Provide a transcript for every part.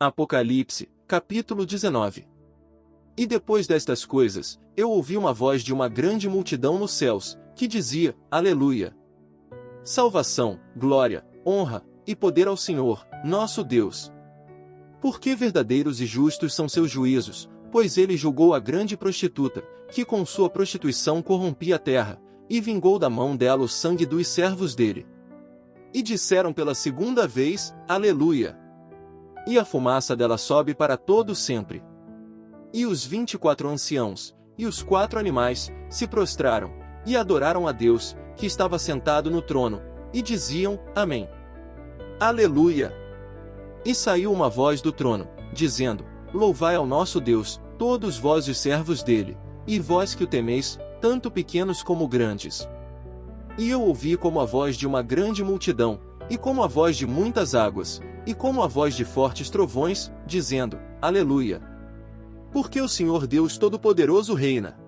Apocalipse, capítulo 19. E depois destas coisas, eu ouvi uma voz de uma grande multidão nos céus, que dizia: Aleluia! Salvação, glória, honra e poder ao Senhor, nosso Deus. Porque verdadeiros e justos são seus juízos, pois ele julgou a grande prostituta, que com sua prostituição corrompia a terra, e vingou da mão dela o sangue dos servos dele. E disseram pela segunda vez: Aleluia! E a fumaça dela sobe para todo sempre. E os 24 anciãos, e os 4 animais, se prostraram, e adoraram a Deus, que estava sentado no trono, e diziam: Amém. Aleluia! E saiu uma voz do trono, dizendo: Louvai ao nosso Deus, todos vós os servos dele, e vós que o temeis, tanto pequenos como grandes. E eu ouvi como a voz de uma grande multidão, e como a voz de muitas águas, e como a voz de fortes trovões, dizendo: Aleluia! Porque o Senhor Deus Todo-Poderoso reina.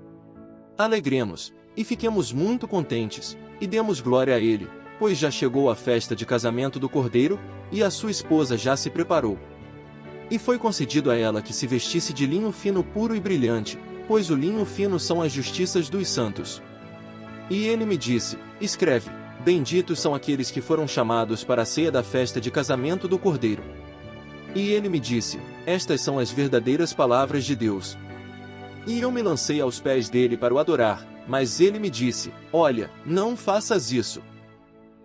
Alegremos, e fiquemos muito contentes, e demos glória a Ele, pois já chegou a festa de casamento do Cordeiro, e a sua esposa já se preparou. E foi concedido a ela que se vestisse de linho fino puro e brilhante, pois o linho fino são as justiças dos santos. E ele me disse: Escreve: Benditos são aqueles que foram chamados para a ceia da festa de casamento do Cordeiro. E ele me disse: Estas são as verdadeiras palavras de Deus. E eu me lancei aos pés dele para o adorar, mas ele me disse: Olha, não faças isso.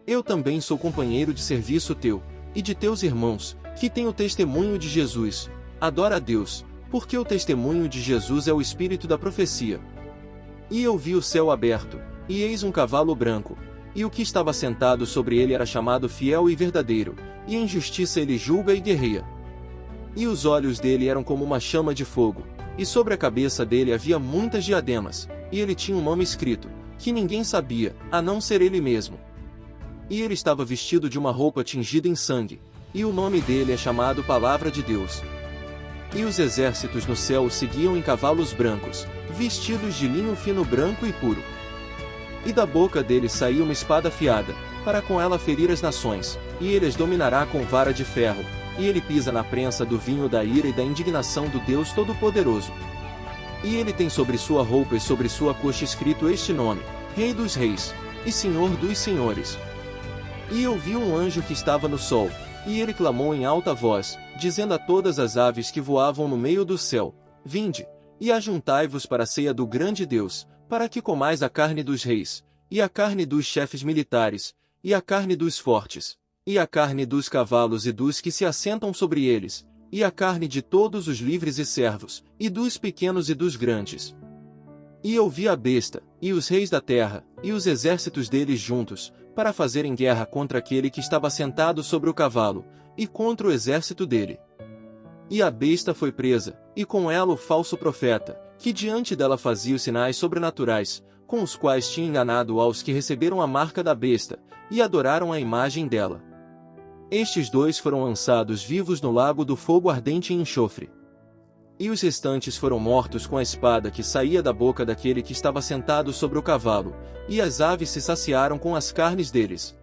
Eu também sou companheiro de serviço teu, e de teus irmãos, que têm o testemunho de Jesus. Adora a Deus, porque o testemunho de Jesus é o espírito da profecia. E eu vi o céu aberto, e eis um cavalo branco, e o que estava sentado sobre ele era chamado Fiel e Verdadeiro, e em justiça ele julga e guerreia. E os olhos dele eram como uma chama de fogo, e sobre a cabeça dele havia muitas diademas, e ele tinha um nome escrito, que ninguém sabia, a não ser ele mesmo. E ele estava vestido de uma roupa tingida em sangue, e o nome dele é chamado Palavra de Deus. E os exércitos no céu o seguiam em cavalos brancos, vestidos de linho fino branco e puro. E da boca dele saiu uma espada afiada, para com ela ferir as nações, e ele as dominará com vara de ferro, e ele pisa na prensa do vinho da ira e da indignação do Deus Todo-Poderoso. E ele tem sobre sua roupa e sobre sua coxa escrito este nome: Rei dos Reis, e Senhor dos Senhores. E eu vi um anjo que estava no sol, e ele clamou em alta voz, dizendo a todas as aves que voavam no meio do céu: Vinde, e ajuntai-vos para a ceia do grande Deus, para que comais a carne dos reis, e a carne dos chefes militares, e a carne dos fortes, e a carne dos cavalos e dos que se assentam sobre eles, e a carne de todos os livres e servos, e dos pequenos e dos grandes. E eu vi a besta, e os reis da terra, e os exércitos deles juntos, para fazerem guerra contra aquele que estava sentado sobre o cavalo, e contra o exército dele. E a besta foi presa, e com ela o falso profeta, que diante dela fazia os sinais sobrenaturais, com os quais tinha enganado aos que receberam a marca da besta, e adoraram a imagem dela. Estes dois foram lançados vivos no lago do fogo ardente em enxofre. E os restantes foram mortos com a espada que saía da boca daquele que estava sentado sobre o cavalo, e as aves se saciaram com as carnes deles.